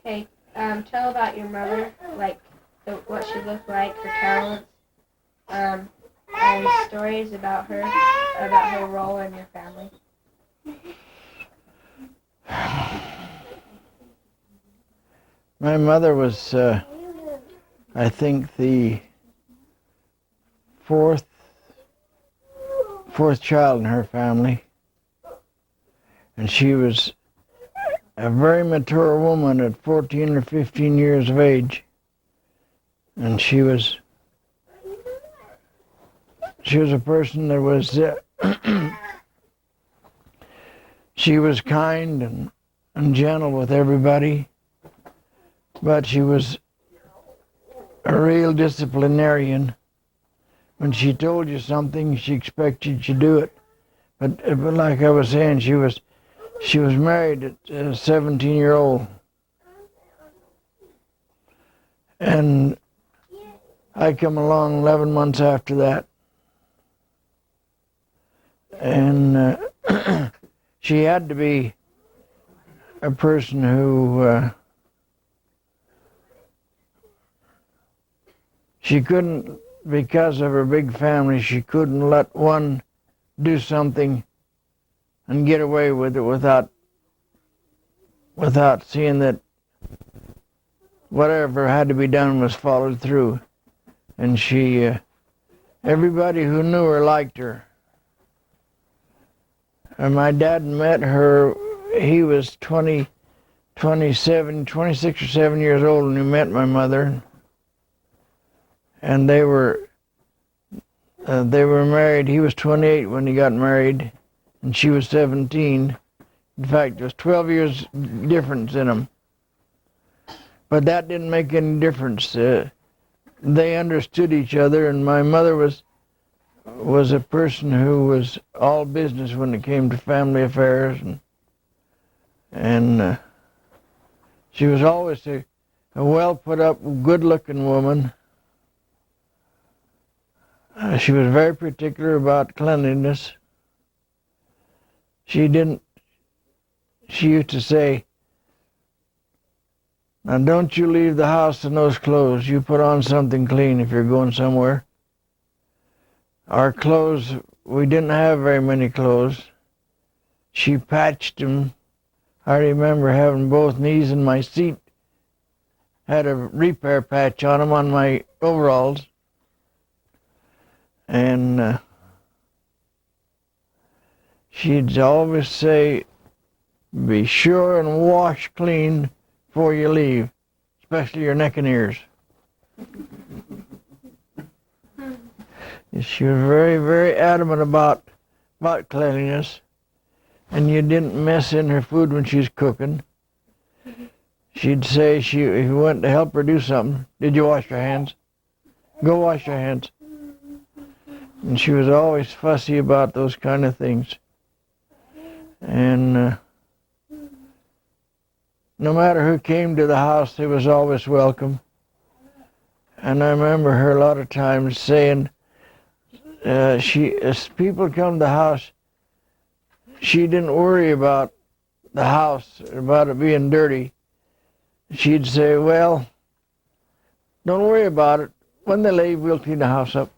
Okay, tell about your mother, like what she looked like, her talents, and stories about her role in your family. My mother was, I think, the fourth child in her family, and she was a very mature woman at 14 or 15 years of age, and she was a person that was she was kind and gentle with everybody, but she was a real disciplinarian. When she told you something, she expected you to do it. But like I was saying, she was married at 17-year-old. And I come along 11 months after that. And she had to be a person who she couldn't, because of her big family, she couldn't let one do something and get away with it without seeing that whatever had to be done was followed through. And she, everybody who knew her liked her. And my dad met her, he was 26 or 7 years old when he met my mother. And they were married. He was 28 when he got married, and she was 17. In fact, there was 12 years difference in them. But that didn't make any difference. They understood each other, and my mother was a person who was all business when it came to family affairs, and she was always a well put up, good looking woman. She was very particular about cleanliness. She used to say, "Now don't you leave the house in those clothes. You put on something clean if you're going somewhere." Our clothes, we didn't have very many clothes. She patched them. I remember having both knees in my seat, had a repair patch on them on my overalls. And she'd always say, "Be sure and wash clean before you leave, especially your neck and ears." She was very, very adamant about cleanliness, and you didn't mess in her food when she was cooking. She'd say, if you went to help her do something, "Did you wash your hands? Go wash your hands." And she was always fussy about those kind of things. And no matter who came to the house, they was always welcome. And I remember her a lot of times saying, as people come to the house, she didn't worry about the house, about it being dirty. She'd say, "Well, don't worry about it. When they leave, we'll clean the house up."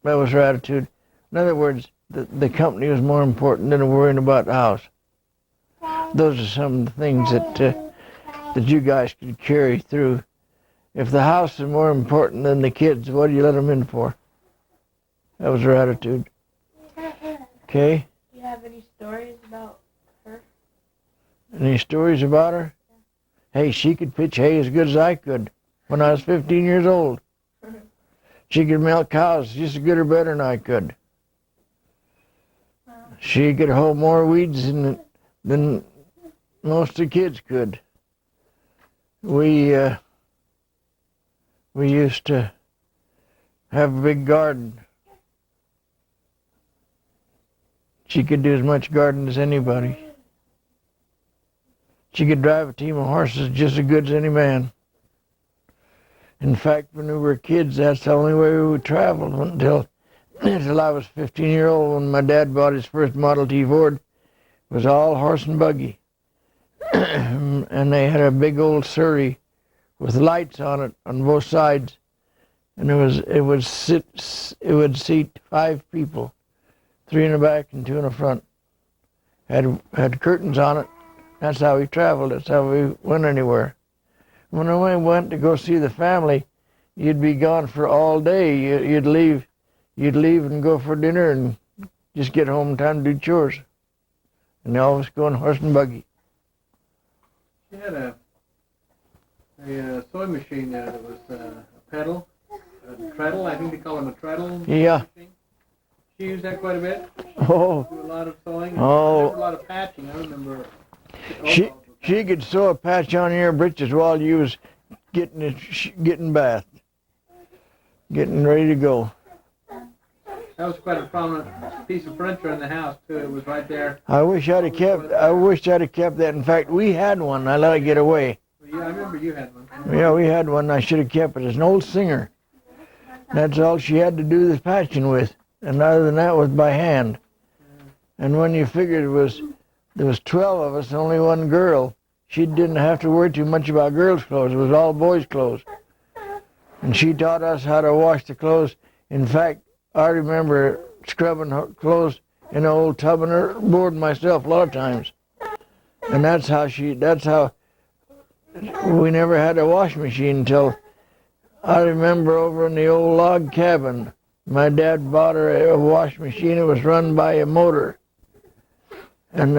That was her attitude. In other words, the company was more important than worrying about the house. Those are some of the things that you guys could carry through. If the house is more important than the kids, what do you let them in for? That was her attitude. Okay? Do you have any stories about her? Any stories about her? Hey, she could pitch hay as good as I could when I was 15 years old. She could milk cows just as good or better than I could. She could hold more weeds than most of the kids could. We used to have a big garden. She could do as much garden as anybody. She could drive a team of horses just as good as any man. In fact, when we were kids, that's the only way we traveled until I was 15-year-old when my dad bought his first Model T Ford. It was all horse and buggy. And and they had a big old surrey with lights on it on both sides, and it would seat 5 people, 3 in the back and 2 in the front. Had curtains on it. That's how we traveled. That's how we went anywhere. When I went to go see the family, you'd be gone for all day. You'd leave and go for dinner and just get home in time to do chores. And they always go on horse and buggy. She had a sewing machine there that was a pedal, a treadle. I think they call them a treadle. Yeah. Machine. She used that quite a bit. Oh. Do a lot of sewing. Oh. A lot of patching. I remember. She could sew a patch on your breeches while you was getting bathed, getting ready to go. That was quite a prominent piece of furniture in the house too. It was right there. I wish I'd have kept that. In fact, we had one. I let it get away. Yeah, I remember you had one. Yeah, we had one. I should have kept it. It's an old Singer. That's all she had to do the patching with, and other than that was by hand. And when you figured there was 12 of us, only one girl, she didn't have to worry too much about girls' clothes. It was all boys' clothes. And she taught us how to wash the clothes. In fact, I remember scrubbing her clothes in an old tub and her board myself a lot of times. And that's how we never had a wash machine until I remember over in the old log cabin, my dad bought her a wash machine. It was run by a motor. And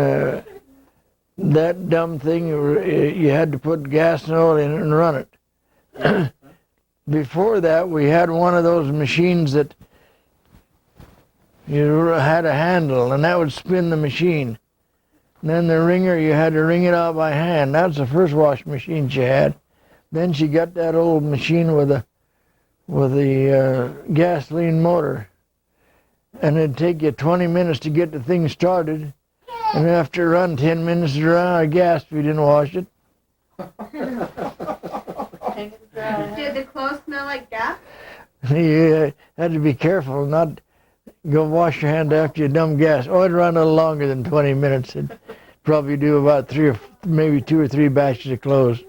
that dumb thing, you had to put gas and oil in it and run it. Before that, we had one of those machines that you had a handle, and that would spin the machine. And then the wringer, you had to wring it out by hand. That's the first wash machine she had. Then she got that old machine with the gasoline motor. And it'd take you 20 minutes to get the thing started. And after run 10 minutes to run out of gas if you didn't wash it. Did the clothes smell like gas? You had to be careful not go wash your hand after you dump gas. Oh, it'd run a little longer than 20 minutes. It'd probably do about 2 or 3 batches of clothes.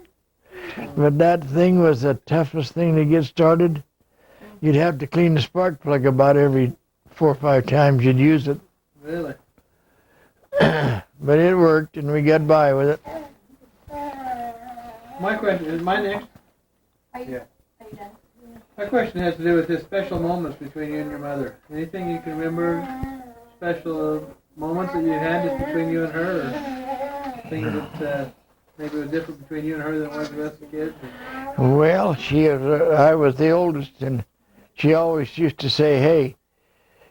But that thing was the toughest thing to get started. You'd have to clean the spark plug about every 4 or 5 times you'd use it. Really? But it worked, and we got by with it. My question is my next. Are you done? My question has to do with the special moments between you and your mother. Anything you can remember, special moments that you had just between you and her, or things that maybe was different between you and her than it was the rest of the kids? Well, I was the oldest, and she always used to say, "Hey,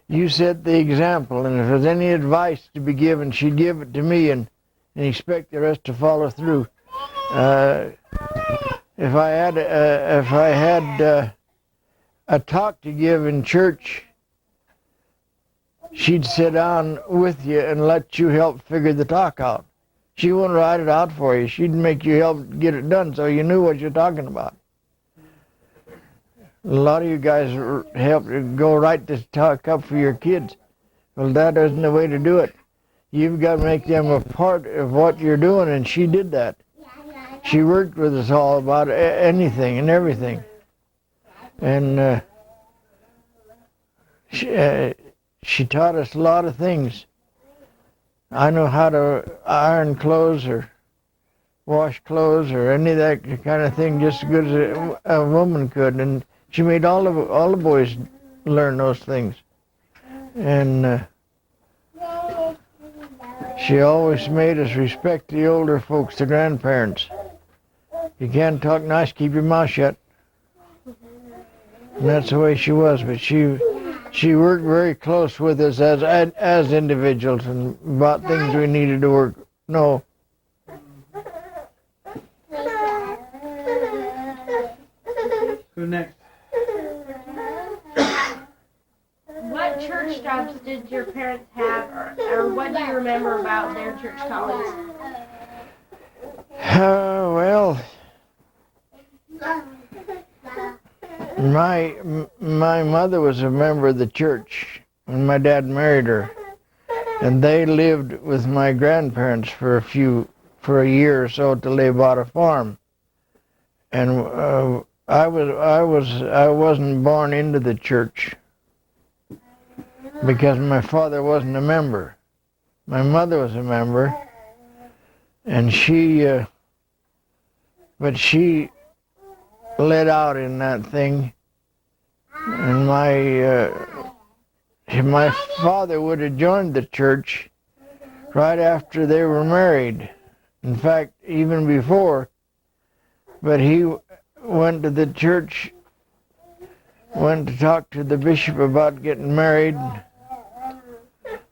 you set the example, and if there's any advice to be given, she'd give it to me and expect the rest to follow through." If I had a talk to give in church, she'd sit down with you and let you help figure the talk out. She wouldn't write it out for you. She'd make you help get it done so you knew what you're talking about. A lot of you guys help go write this talk up for your kids. Well, that isn't the way to do it. You've got to make them a part of what you're doing, and she did that. She worked with us all about anything and everything. And she taught us a lot of things. I know how to iron clothes or wash clothes or any of that kind of thing just as good as a woman could. And she made all the boys learn those things. And she always made us respect the older folks, the grandparents. You can't talk nice, keep your mouth shut. And that's the way she was. But she worked very close with us as individuals and about things we needed to work. No. Who next? What church jobs did your parents have, or what do you remember about their church callings? Well, my mother was a member of the church when my dad married her, and they lived with my grandparents for for a year or so till they bought a farm. And I wasn't born into the church because my father wasn't a member. My mother was a member, and but she let out in that thing, and my father would have joined the church right after they were married. In fact, even before. But he went to the church, went to talk to the bishop about getting married.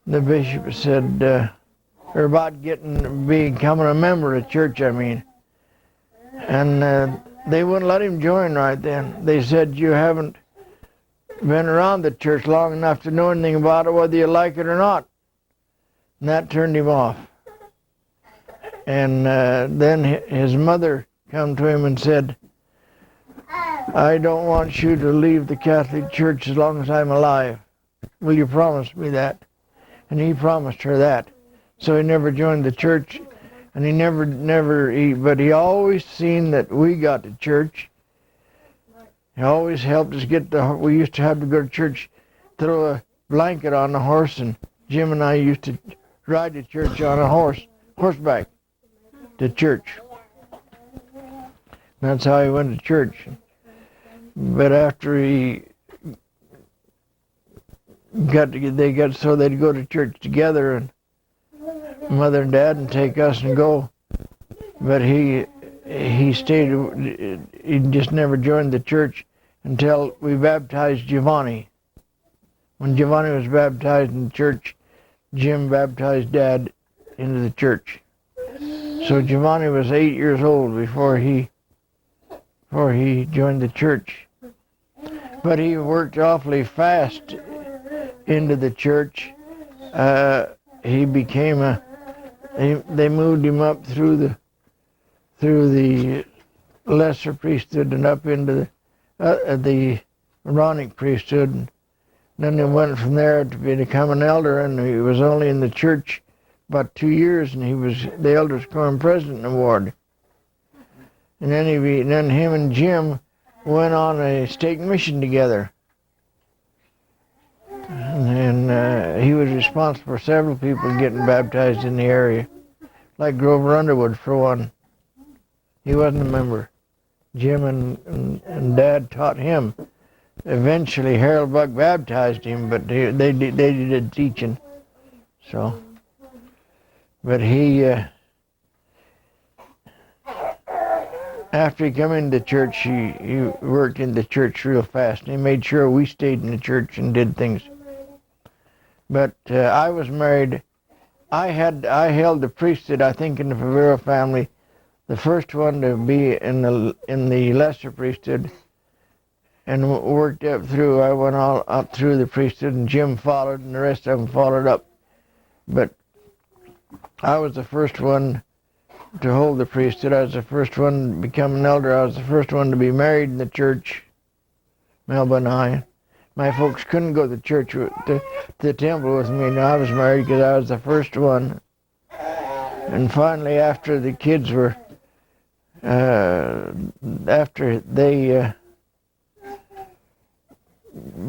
The bishop said, or about becoming a member of church, I mean. And they wouldn't let him join right then. They said, you haven't been around the church long enough to know anything about it, whether you like it or not. And that turned him off. And then his mother come to him and said, I don't want you to leave the Catholic Church as long as I'm alive. Will you promise me that? And he promised her that. So he never joined the church, and but he always seen that we got to church. He always helped us we used to have to go to church, throw a blanket on the horse, and Jim and I used to ride to church on a horseback to church. That's how he went to church. But after they'd so they'd go to church together, and Mother and Dad and take us and go. But he stayed. He just never joined the church until we baptized Giovanni. When Giovanni was baptized in church, Jim baptized Dad into the church. So Giovanni was 8 years old before he joined the church. But he worked awfully fast into the church. He became they moved him up through the lesser priesthood and up into the Aaronic priesthood. And then he went from there to become an elder, and he was only in the church about 2 years, and he was the elders' quorum president award. And then him and Jim went on a stake mission together. And he was responsible for several people getting baptized in the area, like Grover Underwood for one. He wasn't a member. Jim and Dad taught him. Eventually Harold Buck baptized him, but they did teaching. So, but he after he come into the church, he worked in the church real fast. And he made sure we stayed in the church and did things. But I was married. I held the priesthood, I think, in the Favero family, the first one to be in the lesser priesthood, and worked up through. I went all up through the priesthood, and Jim followed, and the rest of them followed up. But I was the first one to hold the priesthood. I was the first one to become an elder. I was the first one to be married in the church, Melba and I. My folks couldn't go to church, to the temple with me. Now I was married because I was the first one. And finally, after the kids were, after they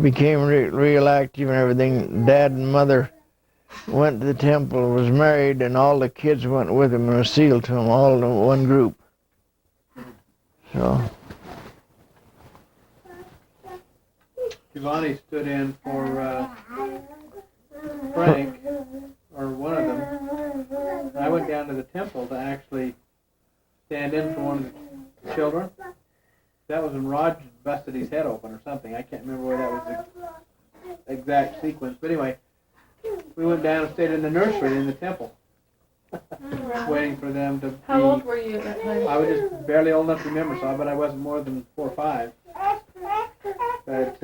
became real active and everything, Dad and Mother went to the temple, was married, and all the kids went with him and was sealed to him, all in one group. So. Giovanni stood in for Frank, or one of them. I went down to the temple to actually stand in for one of the children. That was when Rod busted his head open or something. I can't remember where that was the exact sequence. But anyway, we went down and stayed in the nursery in the temple, waiting for them to How old were you at that time? I was just barely old enough to remember, so I bet I wasn't more than 4 or 5. But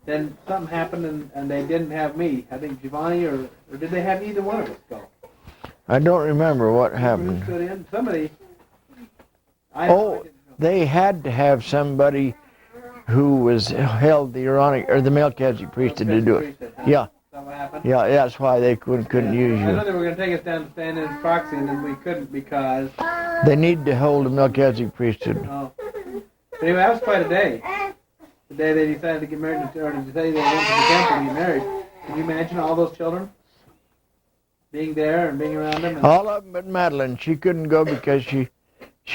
then something happened, and they didn't have me. I think Giovanni, or did they have either one of us go? I don't remember what happened. Who stood in? Somebody. They had to have somebody who held the Aaronic or the Melchizedek priesthood to do it. Yeah. Something happened. happen. Yeah, that's why they couldn't use I know you. they were going to take us down to stand in proxy, and then we couldn't because. They need to hold the Melchizedek priesthood. Oh. But anyway, that was quite a day. The day they decided to get married, or the day they went to the temple to get married. Can you imagine all those children being there and being around them? And All of them but Madeline. She couldn't go because she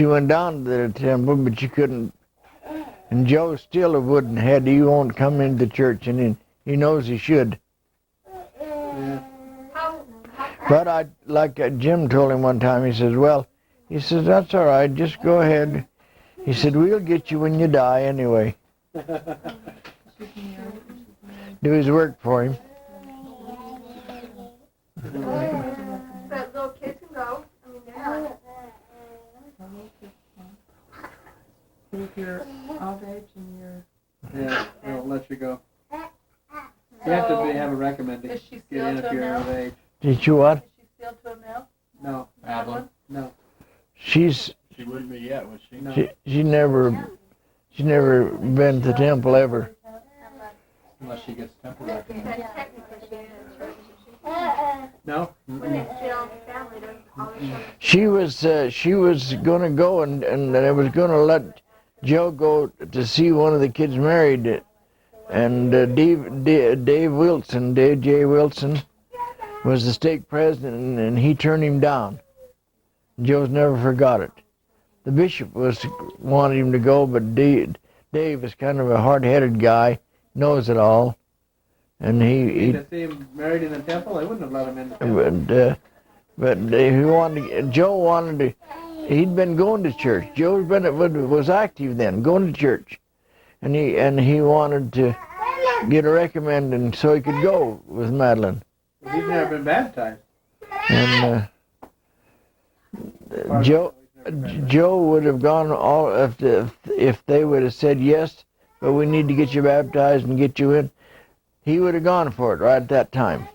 went down to the temple, but she couldn't. And Joe still wouldn't had. He won't come into the church, and he knows he should. yeah. But like Jim told him one time, he says, well, he says, that's all right, just go ahead. He said, we'll get you when you die anyway. Do his work for him. But little kids can go. I mean, they're not. If you're of age and you're... Yeah, they won't let you go. You have to have a recommended Is she get still in to if a you're male? of age. Did you what? Is she still to a male? No, Madeline? no, She's She wouldn't be yet, would she? no. she never been to the temple ever. Unless she gets temple But recommended. technically, she ain't in church, is she? No? When it's still in the family, there's always She was going to go and I was going to let Joe go to see one of the kids married, and Dave Wilson, Dave J. Wilson, was the stake president, and he turned him down. Joe's never forgot it. The bishop wanted him to go, but Dave is kind of a hard-headed guy, knows it all, and he To see him married in the temple, they wouldn't have let him in the temple. Joe wanted to. He'd been going to church. Joe was active then, going to church, and he wanted to get a recommending so he could go with Madeline. He's never been baptized. And Joe would have gone all if they would have said yes, but we need to get you baptized and get you in. He would have gone for it right at that time.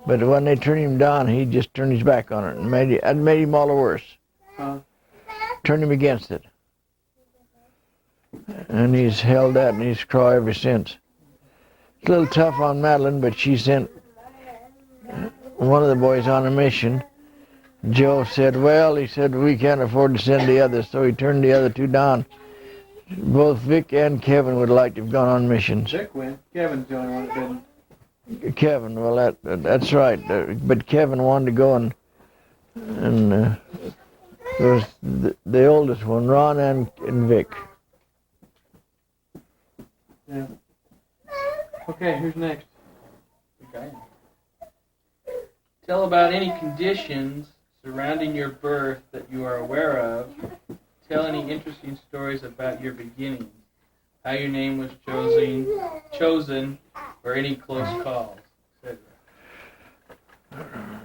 But when they turned him down, he just turned his back on it and made him all the worse. Turned him against it. And he's held that in his craw ever since. It's a little tough on Madeline, but she sent one of the boys on a mission. Joe said, well, he said, we can't afford to send the others, so he turned the other two down. Both Vic and Kevin would like to have gone on missions. Vic went. Kevin's the only one that didn't. Kevin, well, that's right. But Kevin wanted to go, and it was the oldest one, Ron and Vic. Yeah. Okay, who's next? Okay. Tell about any conditions surrounding your birth that you are aware of. Tell any interesting stories about your beginnings, how your name was chosen, or any close calls, etc.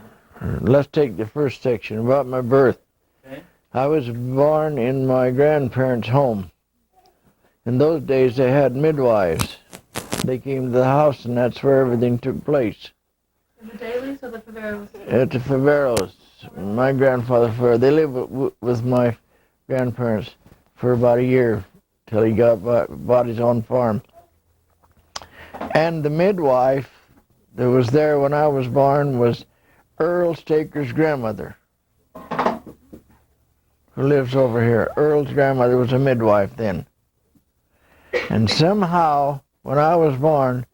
Let's take the first section about my birth. Okay. I was born in my grandparents' home. In those days, they had midwives. They came to the house, and that's where everything took place. The Dailies or the Faveros? At the Faveros, my grandfather Favero, they lived with my grandparents for about a year till he bought his own farm. And the midwife that was there when I was born was Earl Staker's grandmother, who lives over here. Earl's grandmother was a midwife then. And somehow, when I was born,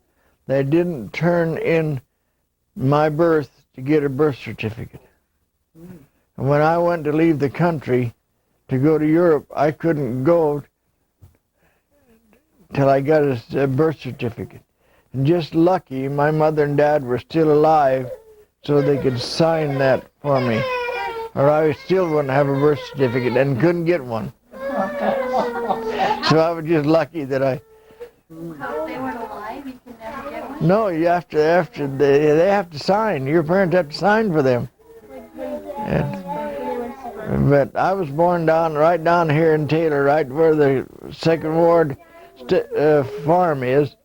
they didn't turn in my birth to get a birth certificate. And when I went to leave the country to go to Europe, I couldn't go till I got a birth certificate. And just lucky, my mother and dad were still alive, so they could sign that for me. Or I still wouldn't have a birth certificate and couldn't get one. So I was just lucky that I... So if they weren't alive, you could never get one? No, you have to, after they have to sign. Your parents have to sign for them. But I was born right down here in Taylor, right where the Second Ward farm is.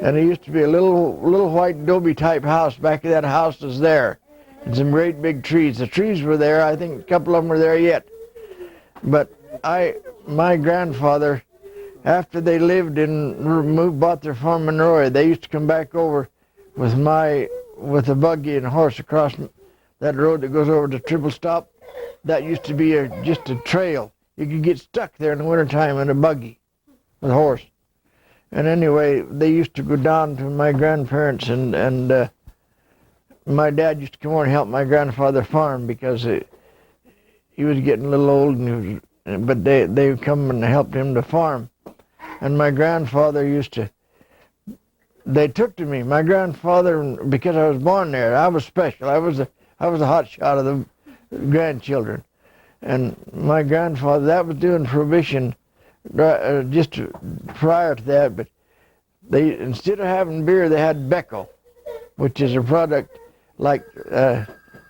And there used to be a little white adobe type house. Back of that house is there. And some great big trees. The trees were there. I think a couple of them are there yet. But my grandfather, after they lived bought their farm in Roy, they used to come back over with my with a buggy and a horse across that road that goes over to Triple Stop. That used to be just a trail. You could get stuck there in the wintertime in a buggy with a horse. And anyway, they used to go down to my grandparents, and my dad used to come over and help my grandfather farm because he was getting a little old, but they would come and helped him to farm. And my grandfather they took to me. My grandfather, because I was born there, I was special. I was a hot shot of the grandchildren. And my grandfather, that was doing prohibition just prior to that, but they, instead of having beer, they had Becco, which is a product like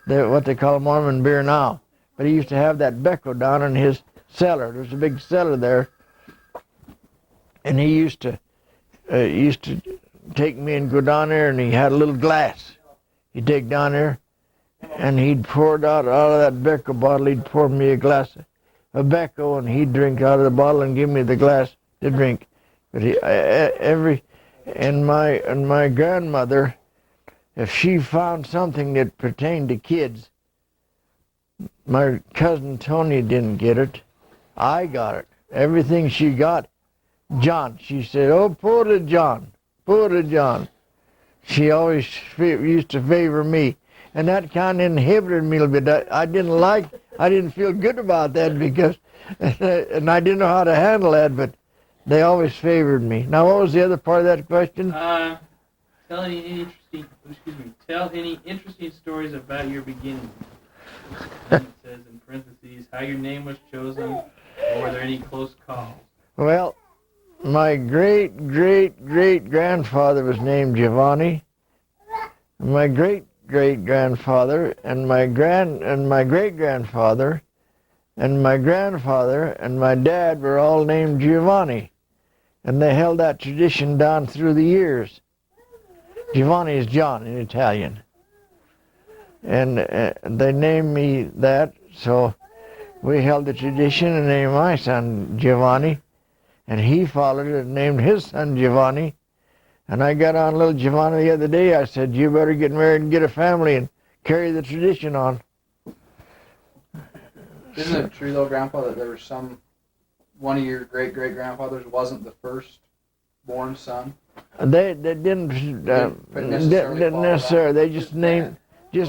what they call Mormon beer now. But he used to have that Becco down in his cellar. There's a big cellar there, and he used to take me and go down there, and he had a little glass. He'd take down there, and he'd pour it out of that Becco bottle. He'd pour me a glass of Becco, and he'd drink out of the bottle and give me the glass to drink. But my grandmother, if she found something that pertained to kids, my cousin Tony didn't get it. I got it. Everything she got, John. She said, "Oh, pour it, John. Pour it, John." She always used to favor me. And that kind of inhibited me a little bit. I didn't feel good about that because, and I didn't know how to handle that, but they always favored me. Now, what was the other part of that question? Tell any interesting stories about your beginnings. It says in parentheses, how your name was chosen, or were there any close calls? Well, my great-great-great-grandfather was named Giovanni. My great-great-grandfather and my great-grandfather and my grandfather and my dad were all named Giovanni. And they held that tradition down through the years. Giovanni is John in Italian. And they named me that, so we held the tradition and named my son Giovanni. And he followed it and named his son Giovanni. And I got on little Giovanni the other day. I said, "You better get married and get a family and carry the tradition on." Isn't it true, though, Grandpa, that there was one of your great-great-grandfathers wasn't the first born son? They didn't necessarily. They just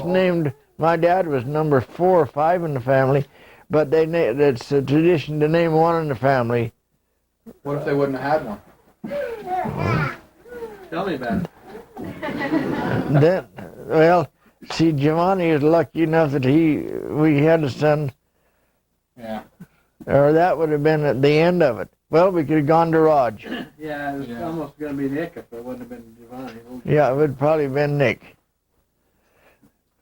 named. My dad was number 4 or 5 in the family, but it's a tradition to name one in the family. What if they wouldn't have had one? Tell me about it. See, Giovanni is lucky enough that we had a son. Yeah. Or that would have been at the end of it. Well, we could have gone to Raj. Yeah, it was almost going to be Nick if it wouldn't have been Giovanni. Yeah, it would probably have been Nick.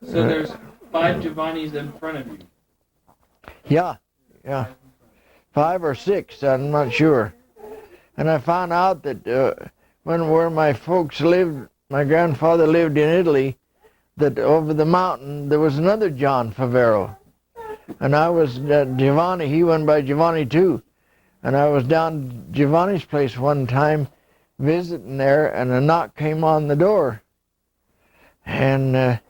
So there's 5 Giovannis in front of you. Yeah. 5 or 6, I'm not sure. And I found out that where my folks lived, my grandfather lived in Italy, that over the mountain there was another John Favero. And I was Giovanni, he went by Giovanni too. And I was down Giovanni's place one time visiting there, and a knock came on the door. And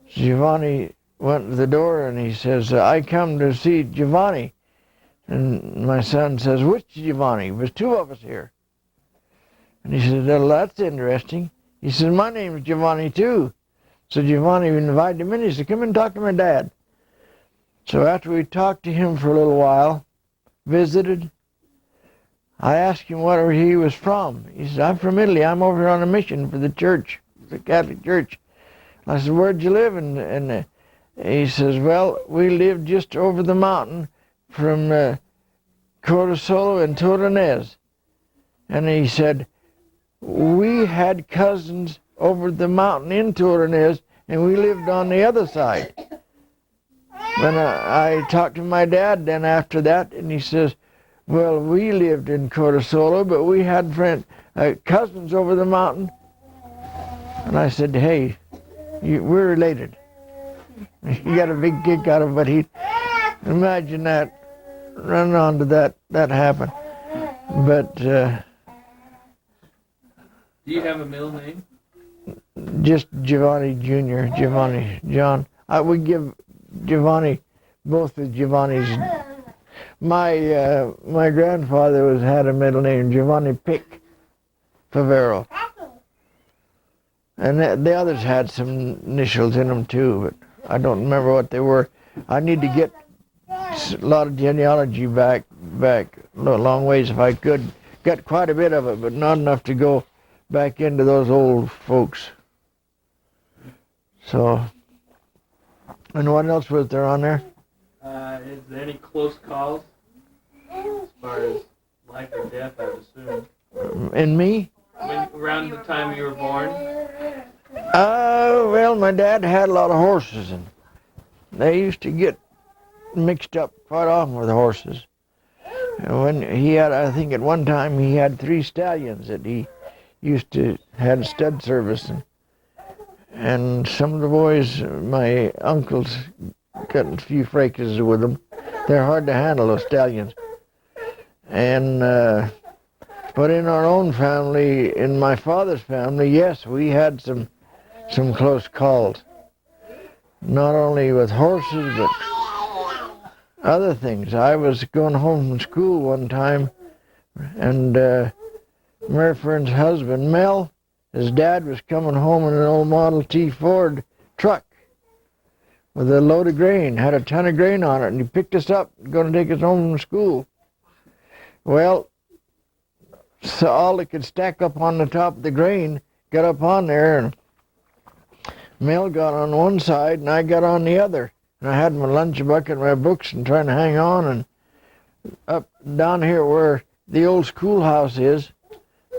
Giovanni went to the door and he says, "I come to see Giovanni." And my son says, "Which Giovanni? There's 2 of us here." And he said, "Well, that's interesting." He said, "My name is Giovanni too." So Giovanni invited him in. He said, "Come and talk to my dad." So after we talked to him for a little while, visited, I asked him where he was from. He said, "I'm from Italy. I'm over here on a mission for the church, the Catholic Church." I said, "Where'd you live?" And he says, "Well, we lived just over the mountain from Cortisolo and Toronese." And he said, "We had cousins over the mountain in Toronese, and we lived on the other side." When I talked to my dad then after that, and he says, "Well, we lived in Cortisolo, but we had cousins over the mountain." And I said, "Hey, we're related." He got a big kick out of it, but he imagine that, run on to that happened. But do you have a middle name? Just Giovanni Jr., Giovanni, John. I would give Giovanni, both of Giovanni's. My grandfather had a middle name, Giovanni Pick Favero. And the others had some initials in them too, but I don't remember what they were. I need to get a lot of genealogy back a long ways if I could. Got quite a bit of it, but not enough to go back into those old folks. So, and what else was there on there? Is there any close calls as far as life or death, I would assume? In me? Around the time you were born? Well, my dad had a lot of horses, and they used to get mixed up quite often with horses. And when he had, I think at one time he had 3 stallions that he used to had stud service, and some of the boys, my uncles, got a few fracas with them. They're hard to handle, those stallions. And but in our own family, in my father's family, yes, we had some close calls. Not only with horses, but other things. I was going home from school one time, and Mary Fern's husband, Mel, his dad was coming home in an old Model T Ford truck with a load of grain, had a ton of grain on it, and he picked us up, going to take us home from school. Well, so all that could stack up on the top of the grain got up on there, and Mel got on one side and I got on the other. And I had my lunch bucket and my books and trying to hang on, and up down here where the old schoolhouse is,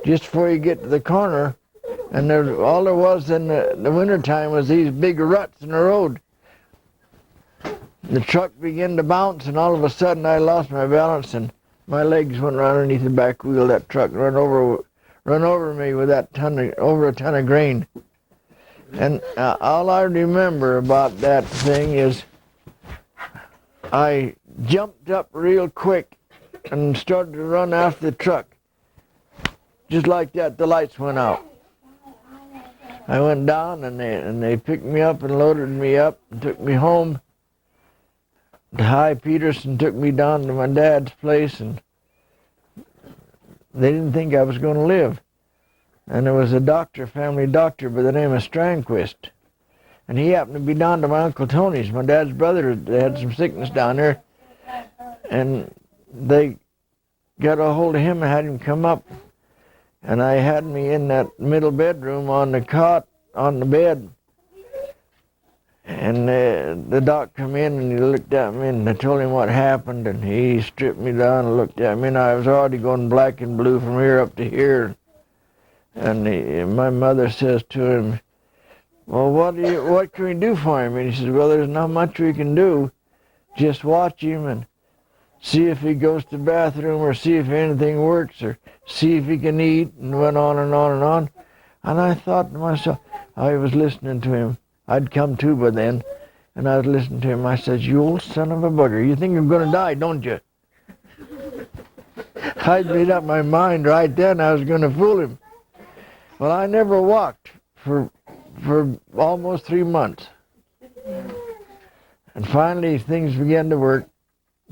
just before you get to the corner, and all there was in the wintertime was these big ruts in the road. The truck began to bounce, and all of a sudden I lost my balance, and my legs went right underneath the back wheel of that truck, run over me with over a ton of grain. And all I remember about that thing is I jumped up real quick and started to run after the truck. Just like that, the lights went out. I went down, and they picked me up and loaded me up and took me home. Hi Peterson took me down to my dad's place, and they didn't think I was going to live. And there was a doctor, family doctor by the name of Strandquist. And he happened to be down to my Uncle Tony's, my dad's brother. They had some sickness down there. And they got a hold of him and had him come up. And I had me in that middle bedroom on the cot, on the bed. And the doc come in and he looked at me, and I told him what happened, and he stripped me down and looked at me, and I was already going black and blue from here up to here. And my mother says to him, well, what can we do for him? And he says, well, there's not much we can do. Just watch him and see if he goes to the bathroom, or see if anything works, or see if he can eat, and went on and on and on. And I thought to myself, I was listening to him. I'd come to by then, and I was listening to him. I said, you old son of a bugger, you think I'm going to die, don't you? I'd made up my mind right then I was going to fool him. Well, I never walked for almost 3 months. And finally, things began to work.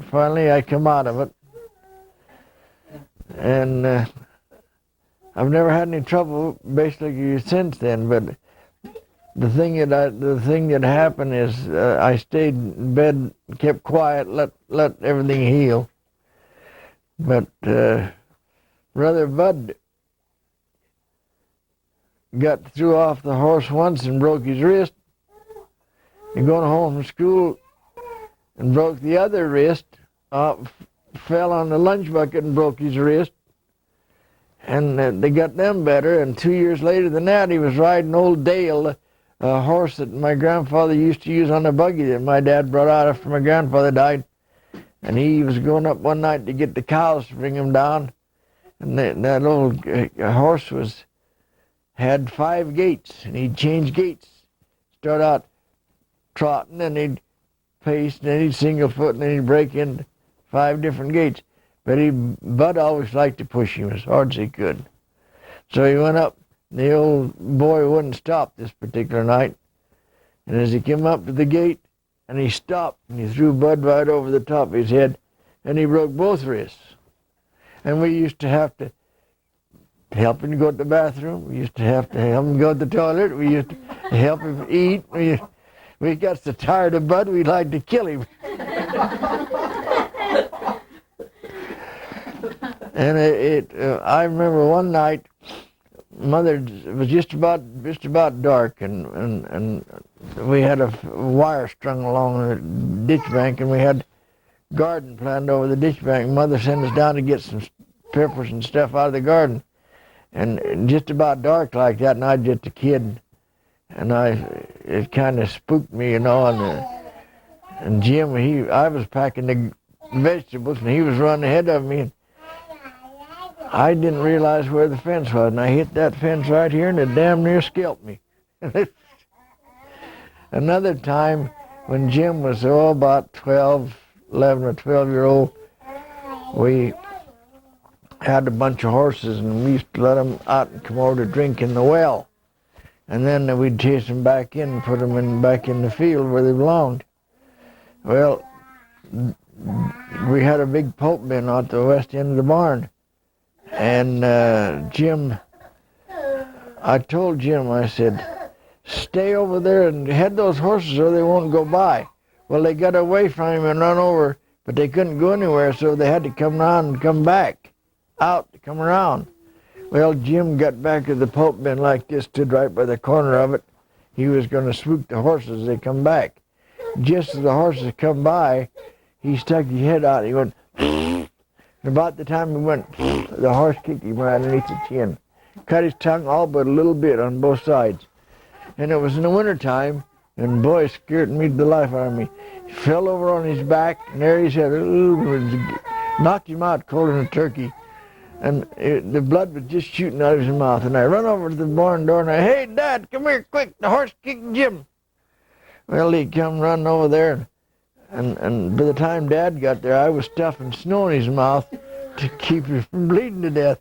Finally, I come out of it. And I've never had any trouble basically since then, but the thing that happened is I stayed in bed, kept quiet, let everything heal. But Brother Bud got threw off the horse once and broke his wrist. He going home from school and broke the other wrist, fell on the lunch bucket and broke his wrist. And they got them better, and 2 years later than that, he was riding old Dale, a horse that my grandfather used to use on the buggy that my dad brought out after my grandfather died. And he was going up one night to get the cows to bring him down. And that old horse had 5 gaits, and he'd change gaits. Start out trotting, and he'd pace, and then he'd single foot, and then he'd break in 5 different gaits. But Bud always liked to push him as hard as he could. So he went up The old boy wouldn't stop this particular night. And as he came up to the gate, and he stopped, and he threw Bud right over the top of his head, and he broke both wrists. And we used to have to help him go to the bathroom. We used to have to help him go to the toilet. We used to help him eat. We got so tired of Bud, we'd like to kill him. And I remember one night, Mother, it was just about dark, and we had a wire strung along the ditch bank, and we had garden planted over the ditch bank. Mother sent us down to get some peppers and stuff out of the garden, and just about dark like that, and I was just a kid, and it kind of spooked me, you know. And Jim, I was packing the vegetables, and he was running ahead of me. And I didn't realize where the fence was, and I hit that fence right here, and it damn near scalped me. Another time, when Jim was about 11 or 12-year-old, we had a bunch of horses, and we used to let them out and come over to drink in the well. And then we'd chase them back in and put them back in the field where they belonged. Well, we had a big pulp bin out the west end of the barn. And I told Jim, I said, stay over there and head those horses or they won't go by. Well, they got away from him and run over, but they couldn't go anywhere, so they had to come around and come back out to come around. Well, Jim got back to the pulp bin like this, stood right by the corner of it. He was going to swoop the horses as they come back. Just as the horses come by, he stuck his head out. He went, and about the time he went, the horse kicked him right underneath the chin. Cut his tongue all but a little bit on both sides. And it was in the wintertime, and boy, it scared me the life out of me. He fell over on his back, and there he said, knocked him out cold as a turkey. And the blood was just shooting out of his mouth. And I run over to the barn door, and hey, Dad, come here quick, the horse kicked Jim. Well, he come running over there, and by the time Dad got there, I was stuffing snow in his mouth to keep him from bleeding to death.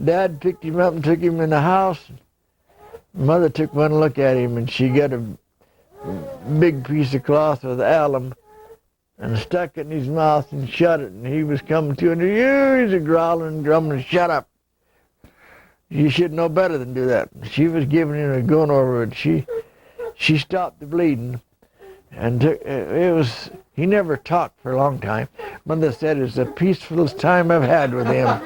Dad picked him up and took him in the house. Mother took one look at him, and she got a big piece of cloth with alum and stuck it in his mouth and shut it, and he was coming to, and he's a growling and grumbling, shut up. You should know better than do that. She was giving him a going over it. She stopped the bleeding, and he never talked for a long time. Mother said it's the peacefulest time I've had with him.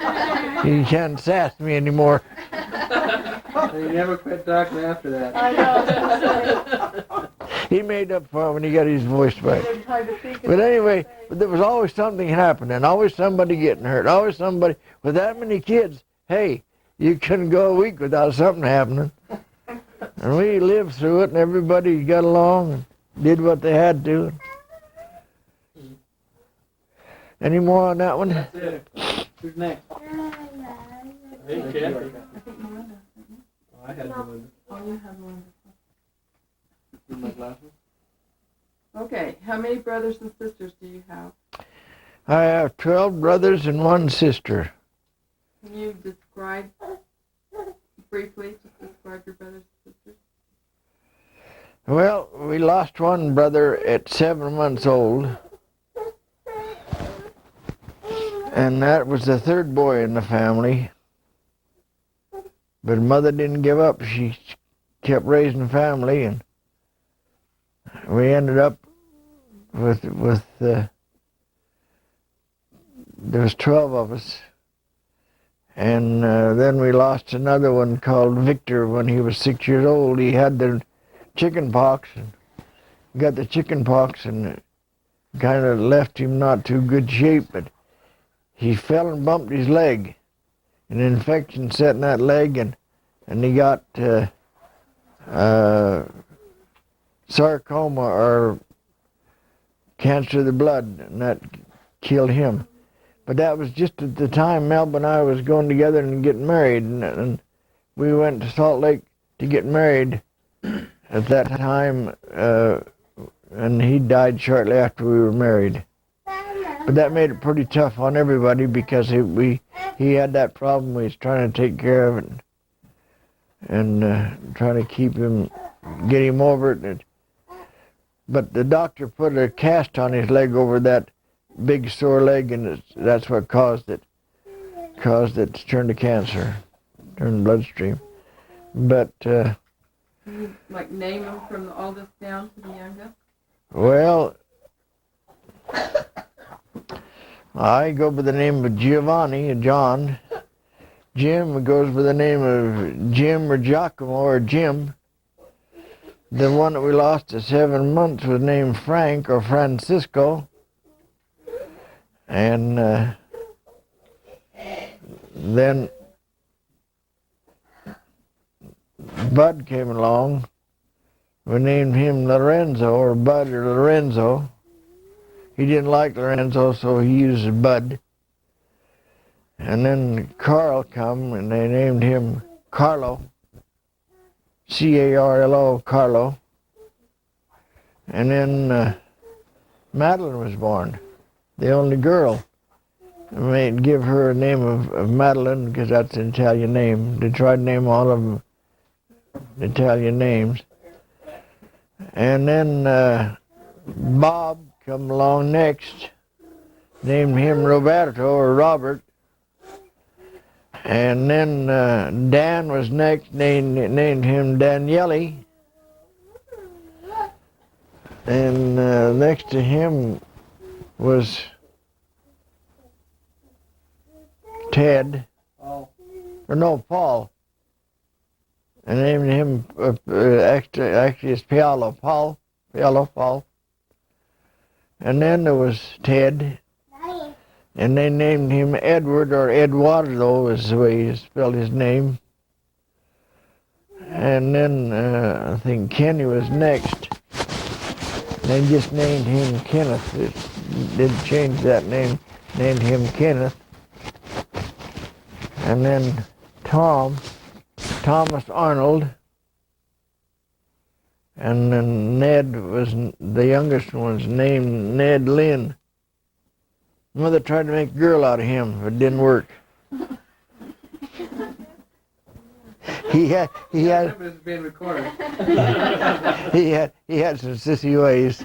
He can't sass me anymore. So you never quit talking after that. I know. He made up for it when he got his voice back. But anyway, there was always something happening, always somebody getting hurt, always somebody. With that many kids, hey, you couldn't go a week without something happening. And we lived through it, and everybody got along and did what they had to. Any more on that one? That's it. Who's next? Hey, Ken. I had one. Oh, you have one. In my glasses. Okay, how many brothers and sisters do you have? I have 12 brothers and 1 sister. Can you describe, briefly, just describe your brothers and sisters? Well, we lost one brother at 7 months old. And that was the 3rd boy in the family. But Mother didn't give up. She kept raising the family, and we ended up with there was 12 of us. And then we lost another one called Victor when he was 6 years old. He had the chicken pox, and got the chicken pox, and kind of left him not too good shape, but he fell and bumped his leg. An infection set in that leg, and he got sarcoma, or cancer of the blood, and that killed him. But that was just at the time Melba and I was going together and getting married, and we went to Salt Lake to get married at that time, and he died shortly after we were married. But that made it pretty tough on everybody, because we he had that problem where he's trying to take care of it and trying to keep him, get him over it. But the doctor put a cast on his leg over that big sore leg, and that's what caused it. Caused it to turn to cancer, turn to bloodstream. But, Can you, like, name them from the oldest down to the youngest? well, I go by the name of Giovanni, John. Jim goes by the name of Jim or Giacomo or Jim. The one that we lost at 7 months was named Frank or Francisco. And then Bud came along. We named him Lorenzo or Bud or Lorenzo. He didn't like Lorenzo, so he used Bud. And then Carl come, and they named him Carlo. C-A-R-L-O, Carlo. And then Madeline was born, the only girl. They give her a name of Madeline because that's an Italian name. They tried to name all of them Italian names. And then Bob come along next, named him Roberto or Robert. And then Dan was next, named him Daniele. And next to him was Ted, Oh, or no, Paul. And named him, actually it's Paolo, Paul. And then there was Ted. And they named him Edward, or Eduardo is the way he spelled his name. And then I think Kenny was next. They just named him Kenneth. It didn't change that name. Named him Kenneth. And then Thomas Arnold. And then Ned was, the youngest one was named Ned Lynn. Mother tried to make a girl out of him, but it didn't work. He had this is being recorded. he had some sissy ways.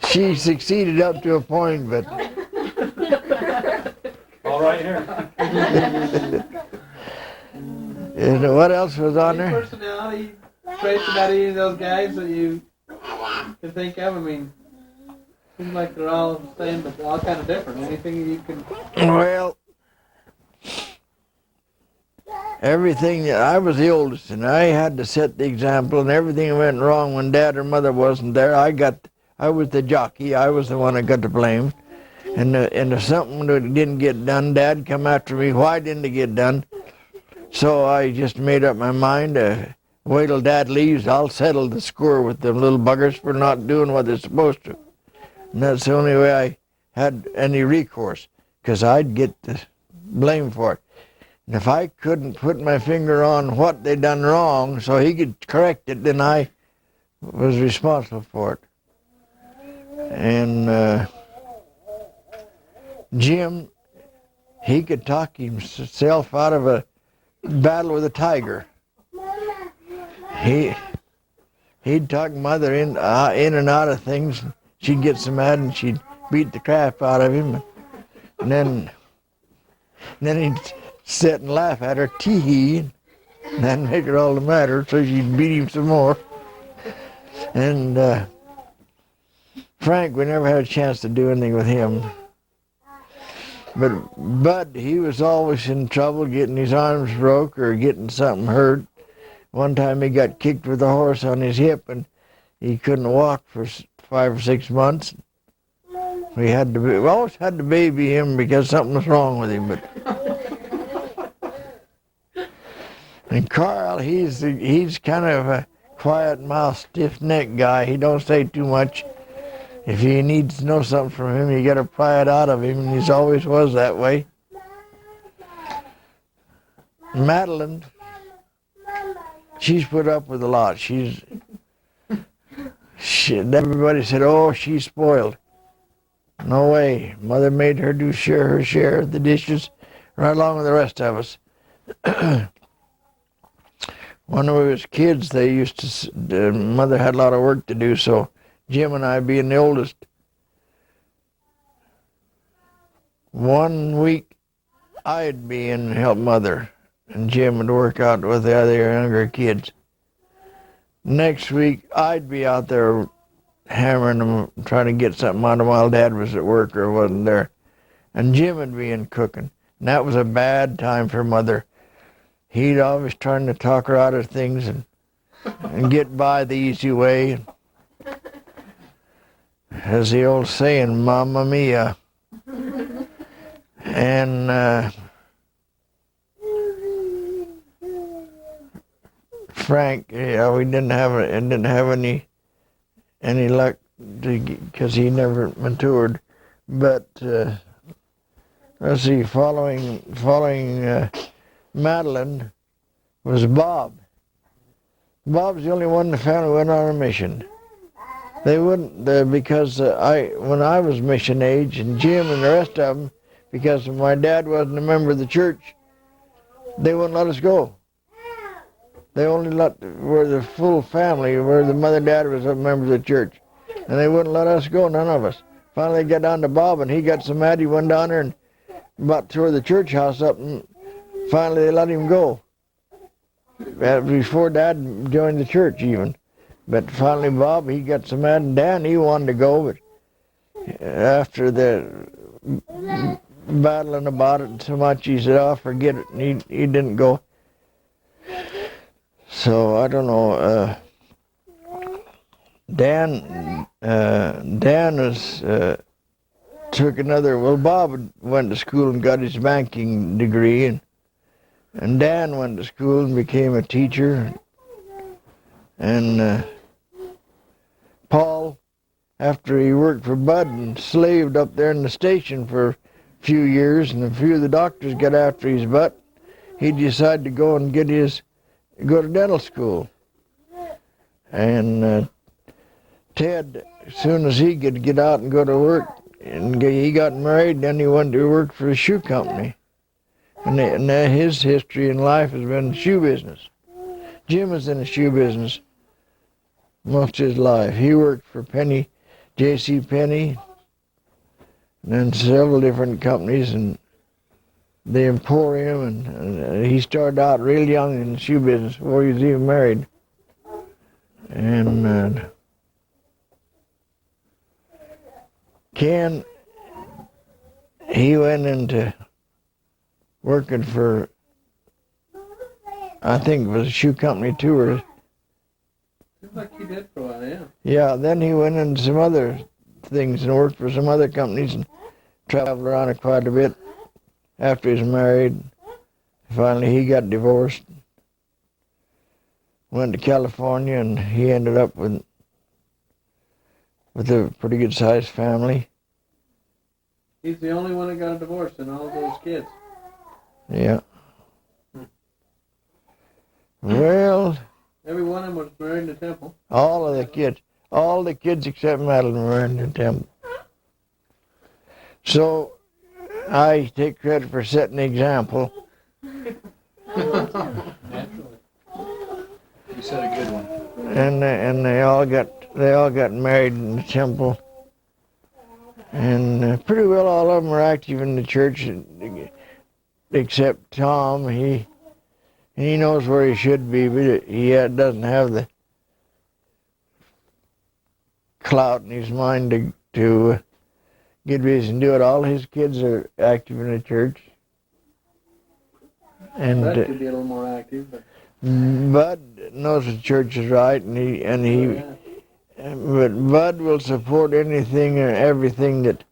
She succeeded up to a point, but All right here. and what else was on Any there? personality traits about any of those guys that you can think of? I mean, seems like they're all the same, but all kind of different. Anything you can... Well, everything, I was the oldest, and I had to set the example, and everything went wrong when Dad or Mother wasn't there. I was the jockey. I was the one that got the blame. And if something didn't get done, Dad come after me. Why didn't it get done? So I just made up my mind, wait till Dad leaves, I'll settle the score with them little buggers for not doing what they're supposed to. And that's the only way I had any recourse, because I'd get the blame for it. And if I couldn't put my finger on what they'd done wrong so he could correct it, then I was responsible for it. And Jim, he could talk himself out of a battle with a tiger. He'd talk Mother in and out of things. She'd get so mad and she'd beat the crap out of him. And then he'd sit and laugh at her, tee-hee, and that'd make it all the matter, so she'd beat him some more. And Frank, we never had a chance to do anything with him. But Bud, he was always in trouble, getting his arms broke or getting something hurt. One time he got kicked with a horse on his hip and he couldn't walk for 5 or 6 months. We always had to baby him because something was wrong with him. And Carl, he's kind of a quiet mouth, stiff-necked guy. He don't say too much. If you need to know something from him, you got to pry it out of him, and he always was that way. Madeline, she's put up with a lot. Everybody said, oh, she's spoiled. No way. Mother made her do her share of the dishes right along with the rest of us. When we was kids, they used to, Mother had a lot of work to do, so Jim and I, being the oldest, 1 week I'd be in and help Mother, and Jim would work out with the other younger kids. Next week, I'd be out there hammering them, trying to get something out of them while Dad was at work or wasn't there. And Jim would be in cooking. And that was a bad time for Mother. He'd always trying to talk her out of things and get by the easy way. As the old saying, Mamma Mia. And Frank, yeah, we didn't have any luck because he never matured. But let's see, following Madeline was Bob. Bob's the only one in the family who went on a mission. They wouldn't because when I was mission age, and Jim and the rest of them, because my dad wasn't a member of the church, they wouldn't let us go. They only were the full family, where the mother and dad was a member of the church. And they wouldn't let us go, none of us. Finally, they got down to Bob, and he got so mad he went down there and about tore the church house up, and finally they let him go. Before Dad joined the church even. But finally Bob, he got so mad, and Dan, he wanted to go, but after the battling about it so much, he said, oh, forget it, and he didn't go. So I don't know. Dan was took another. Well, Bob went to school and got his banking degree, and Dan went to school and became a teacher. And Paul, after he worked for Bud and slaved up there in the station for a few years, and a few of the doctors got after his butt, he decided to go and go to dental school. And Ted, as soon as he could get out and go to work, and he got married, then he went to work for a shoe company. And his history in life has been shoe business. Jim was in the shoe business most of his life. He worked for J.C. Penney, and then several different companies, and the Emporium, and he started out real young in the shoe business before he was even married. And Ken, he went into working for, I think it was a shoe company too, or Seems like he did for a while, yeah. yeah, then he went into some other things and worked for some other companies and traveled around it quite a bit after he was married. Finally, he got divorced, went to California, and he ended up with a pretty good-sized family. He's the only one that got a divorce in all of those kids. Yeah. Well, Every one of them was married in the temple. all the kids except Madeline were in the temple. So I take credit for setting the example. Naturally. You said a good one. And they all got married in the temple, and pretty well all of them are active in the church, except Tom. He knows where he should be, but he doesn't have the clout in his mind to get busy and do it. All his kids are active in the church, and That could be a little more active, but Bud knows the church is right, but Bud will support anything and everything that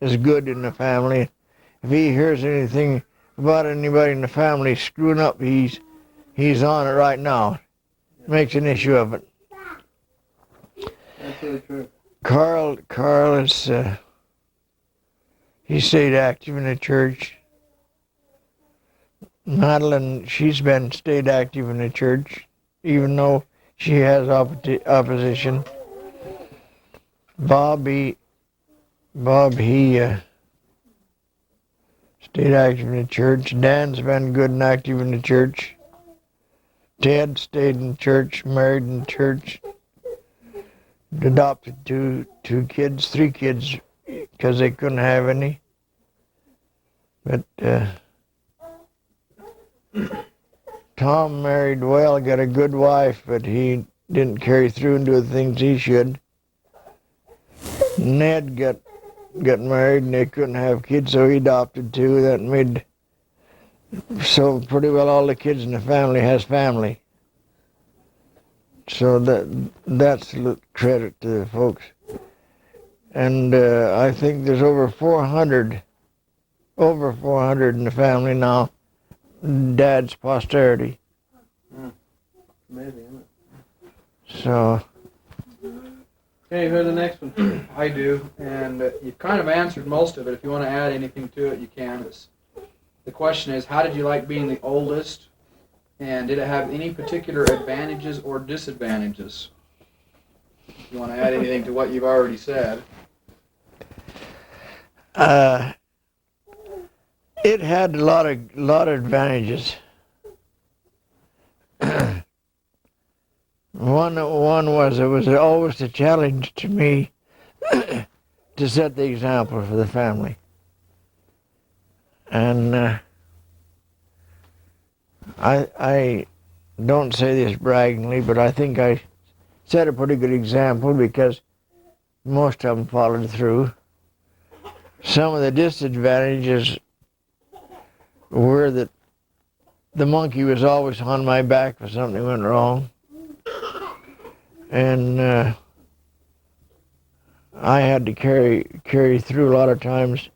is good in the family. If he hears anything about anybody in the family screwing up, he's on it right now. Makes an issue of it. that's really true. Carl is he stayed active in the church. Madeline, she's stayed active in the church, even though she has opposition. Bobby, Bob, he stayed active in the church. Dan's been good and active in the church. Ted stayed in church, married in church. Adopted three kids, because they couldn't have any. But Tom married well, got a good wife, but he didn't carry through and do the things he should. Ned got married and they couldn't have kids, so he adopted two. That made so pretty well all the kids in the family has family. So that's a credit to the folks. And I think there's over 400 in the family now. Dad's posterity. Amazing, isn't it? So. Okay, who's the next one? I do, and you've kind of answered most of it. If you want to add anything to it, you can. The question is, how did you like being the oldest, and did it have any particular advantages or disadvantages? If you want to add anything to what you've already said. It had a lot of advantages. One was it was always a challenge to me to set the example for the family. And I don't say this braggingly, but I think I set a pretty good example because most of them followed through. Some of the disadvantages were that the monkey was always on my back if something went wrong. And I had to carry through a lot of times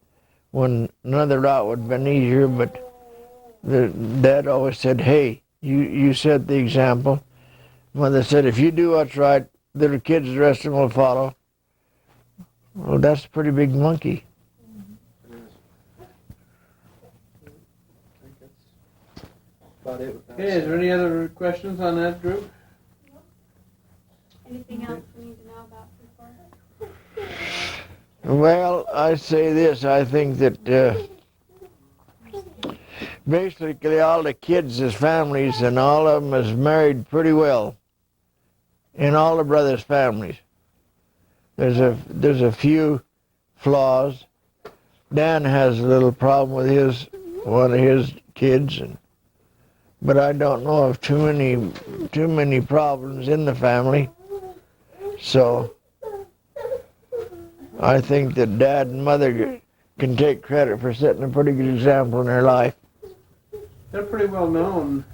when another route would have been easier, but Dad always said, hey, you set the example. Mother said, if you do what's right, little kids, the rest of them will follow. Well, that's a pretty big monkey. About it with that. Okay, is there any other questions on that group? Anything else we need to know about before? Well, I say this, I think that basically all the kids as families and all of them is married pretty well in all the brothers' families. There's a few flaws. Dan has a little problem with one of his kids, but I don't know of too many problems in the family. So I think that Dad and Mother can take credit for setting a pretty good example in their life. They're pretty well known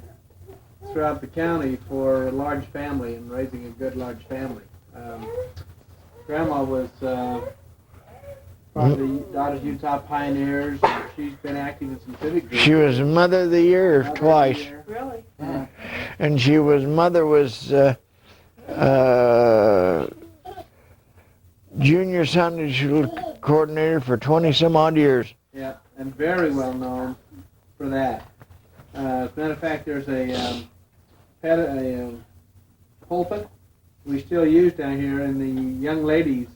throughout the county for a large family and raising a good large family. Grandma was part of the Daughters Utah Pioneers, and she's been active in some civic groups. She was Mother of the Year twice. Really? And she was junior Sunday school coordinator for 20 some odd years. Yeah, and very well known for that. As a matter of fact, there's a pulpit we still use down here in the young ladies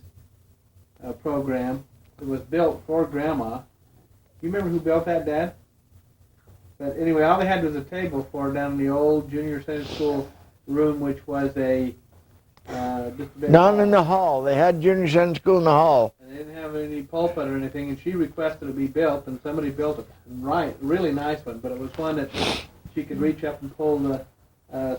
program. It was built for Grandma. You remember who built that, Dad? But anyway, all they had was a table for her down in the old junior Sunday school room, which was just a bit Down in the hall. They had junior Sunday school in the hall. And they didn't have any pulpit or anything, and she requested it be built, and somebody built it. Right, really nice one, but it was one that she could reach up and pull the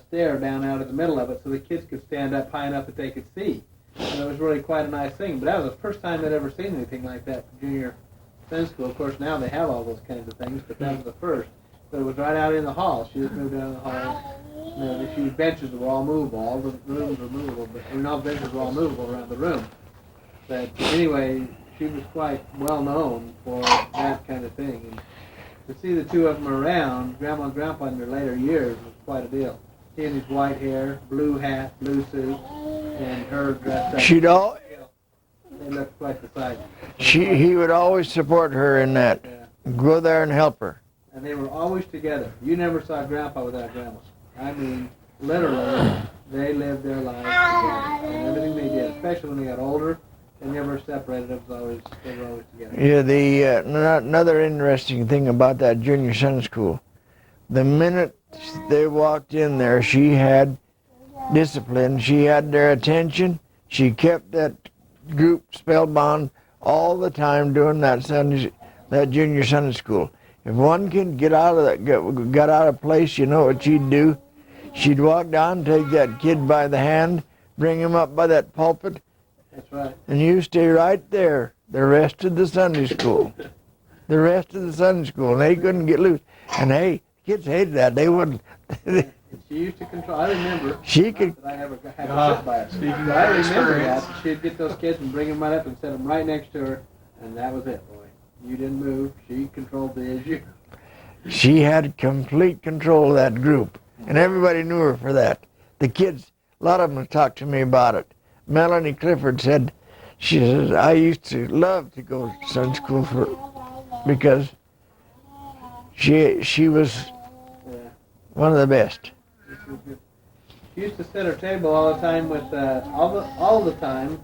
stair down out of the middle of it so the kids could stand up high enough that they could see. And it was really quite a nice thing. But that was the first time I'd ever seen anything like that for junior Sunday school. Of course, now they have all those kinds of things, but that was the first. But it was right out in the hall. She just moved out in the hall. The benches were all movable. All the rooms were movable, but benches were all movable around the room. But anyway, she was quite well known for that kind of thing. And to see the two of them around, Grandma and Grandpa in their later years, was quite a deal. He had his white hair, blue hat, blue suit, and her dressed up. They looked quite the sight. He would always support her in that. Yeah. Go there and help her. And they were always together. You never saw Grandpa without Grandma. I mean, literally, they lived their lives together. And everything they did, especially when they got older, They never separated. They were always together. Yeah, another interesting thing about that junior Sunday school, the minute they walked in there, she had discipline. She had their attention. She kept that group spellbound all the time doing that junior Sunday school. If one kid got out of place, you know what she'd do? She'd walk down, take that kid by the hand, bring him up by that pulpit, That's right. and you stay right there the rest of the Sunday school. The rest of the Sunday school, and they couldn't get loose. And hey, kids hated that. They wouldn't. She used to control. I remember. She could. Not that I ever had to sit by her. Speaking of I remember experience. that. She'd get those kids and bring them right up and set them right next to her, and that was it, boy. You didn't move. She controlled the issue. She had complete control of that group, and everybody knew her for that. The kids, a lot of them talked to me about it. Melanie Clifford said, she says, I used to love to go to Sunday school because she was Yeah. one of the best. She used to set her table all the time with all the time.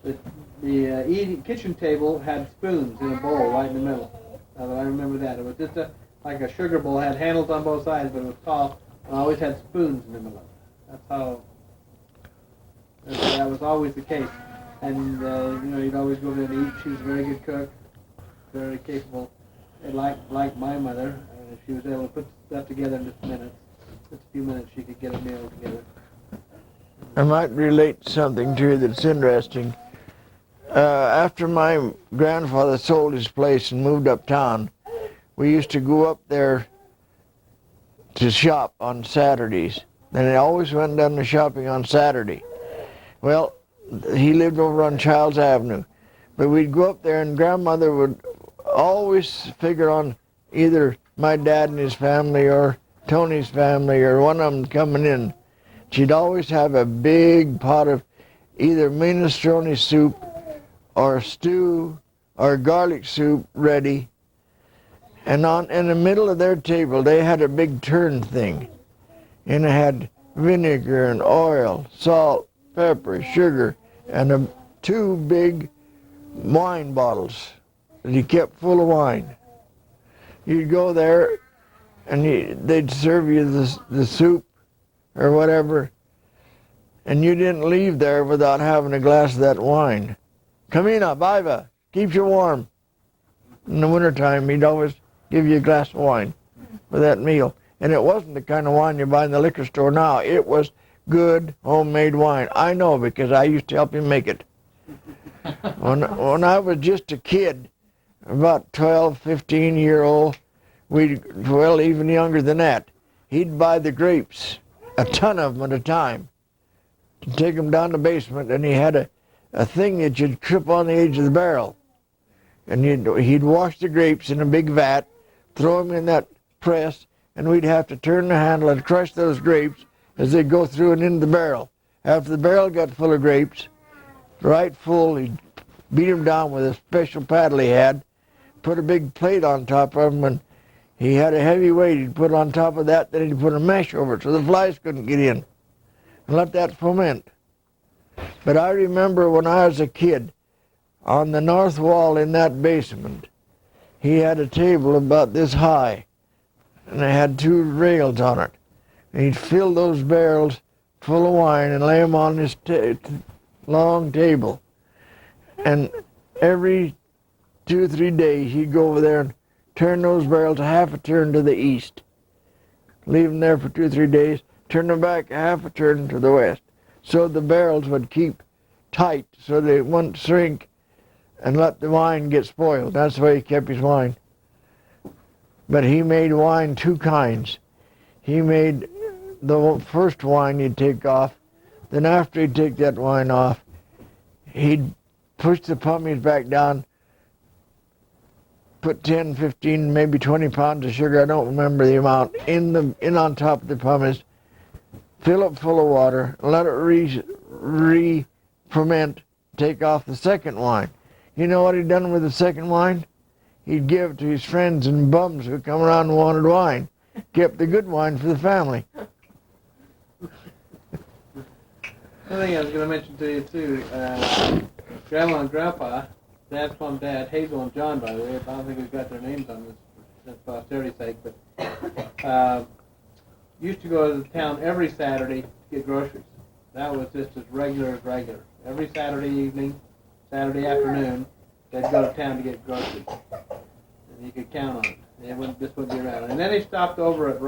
The kitchen table had spoons in a bowl right in the middle. I remember that. It was just like a sugar bowl. It had handles on both sides, but it was tall and always had spoons in the middle of it. That's how. That was always the case. And you'd always go there and eat. She was a very good cook, very capable. And like my mother, she was able to put stuff together in just minutes. Just a few minutes, she could get a meal together. I might relate something to you that's interesting. After my grandfather sold his place and moved uptown, we used to go up there to shop on Saturdays. And I always went down to shopping on Saturday. Well, he lived over on Childs Avenue. But we'd go up there and grandmother would always figure on either my dad and his family or Tony's family or one of them coming in. She'd always have a big pot of either minestrone soup or stew or garlic soup ready. And in the middle of their table, they had a big turn thing. And it had vinegar and oil, salt, pepper, sugar, and two big wine bottles that he kept full of wine. You'd go there, and they'd serve you the soup or whatever, and you didn't leave there without having a glass of that wine. Kamina, Baiva, keeps you warm. In the wintertime, he'd always give you a glass of wine for that meal. And it wasn't the kind of wine you buy in the liquor store now. It was good homemade wine. I know because I used to help him make it. When I was just a kid, about 12, 15-year-old, even younger than that, he'd buy the grapes, a ton of them at a time, to take them down the basement, and he had a thing that you'd trip on the edge of the barrel. And he'd wash the grapes in a big vat, throw them in that press, and we'd have to turn the handle and crush those grapes as they go through and into the barrel. After the barrel got full of grapes, right full, he'd beat them down with a special paddle he had, put a big plate on top of them, and he had a heavy weight he'd put on top of that, then he'd put a mesh over it so the flies couldn't get in, and let that ferment. But I remember when I was a kid, on the north wall in that basement, he had a table about this high, and it had two rails on it. And he'd fill those barrels full of wine and lay them on this long table. And every 2 or 3 days, he'd go over there and turn those barrels a half a turn to the east. Leave them there for 2 or 3 days, turn them back a half a turn to the west. So the barrels would keep tight so they wouldn't shrink and let the wine get spoiled. That's the way he kept his wine. But he made wine two kinds. He made the first wine he'd take off. Then after he'd take that wine off, he'd push the pumice back down, put 10, 15, maybe 20 pounds of sugar, I don't remember the amount, in on top of the pumice, fill it full of water, let it re-ferment, take off the second wine. You know what he'd done with the second wine? He'd give it to his friends and bums who come around and wanted wine. Kept the good wine for the family. One thing I was going to mention to you, too, Grandma and Grandpa, Dad's mom, Dad, Hazel and John, by the way. I don't think we've got their names on this for posterity's sake, but used to go to the town every Saturday to get groceries. That was just as regular as regular. Every Saturday evening, Saturday afternoon, they'd go to town to get groceries. And you could count on it. This wouldn't be around. And then they stopped over at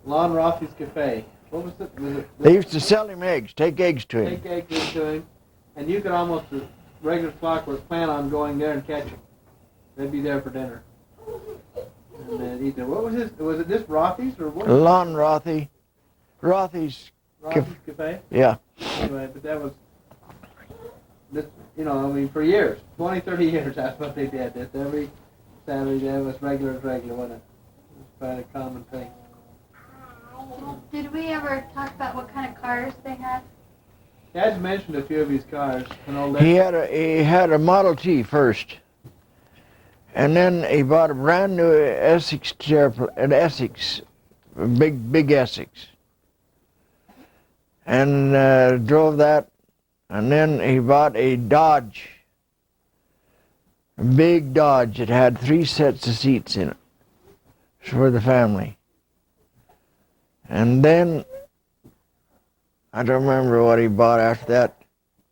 Lon Rossi's Cafe. What was it? They used to sell him eggs, take eggs to him. Take eggs to him. And you could almost, regular clockwork, plan on going there and catch them. They'd be there for dinner. And then eat there. What was his? Was it just Rothy's or what? Lon Rothy's Rothy's Cafe? Yeah. Anyway, but that was, this, you know, I mean, for years, 20, 30 years, that's what they did. This every Saturday, that was regular as regular, wasn't it? It was quite a common thing. Did we ever talk about what kind of cars they had? Dad's mentioned a few of his cars. An old He had a Model T first. And then he bought a brand new Essex big Essex. And drove that. And then he bought a Dodge. A big Dodge. It had 3 sets of seats in it for the family. And then, I don't remember what he bought after that.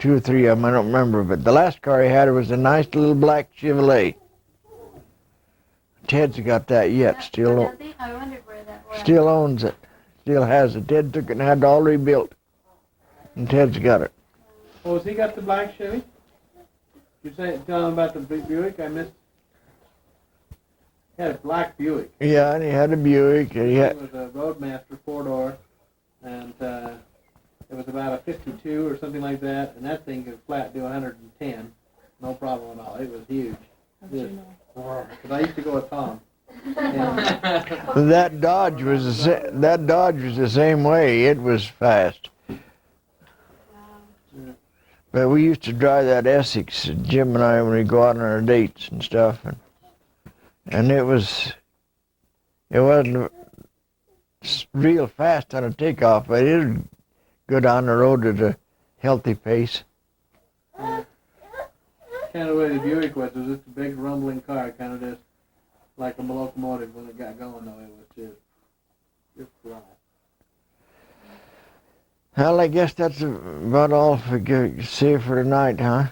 2 or 3 of them, I don't remember. But the last car he had was a nice little black Chevrolet. Ted's got that yet. I wondered where that was. Still owns it. Still has it. Ted took it and had it all rebuilt. And Ted's got it. Oh, has he got the black Chevy? You tell him about the big Buick? I missed. He had a black Buick. Yeah, and he had a Buick. And It was a Roadmaster 4-door, and it was about a 52 or something like that, and that thing could flat do 110. No problem at all. It was huge. Because I used to go with Tom. And that Dodge was the same way. It was fast. But we used to drive that Essex, Jim and I, when we go out on our dates and stuff, and it wasn't real fast on a takeoff, but it would go down the road at a healthy pace. kind of the way the Buick was just a big rumbling car, kind of just like a locomotive when it got going, though. It was just fly. Well, I guess that's about all for say for tonight, huh?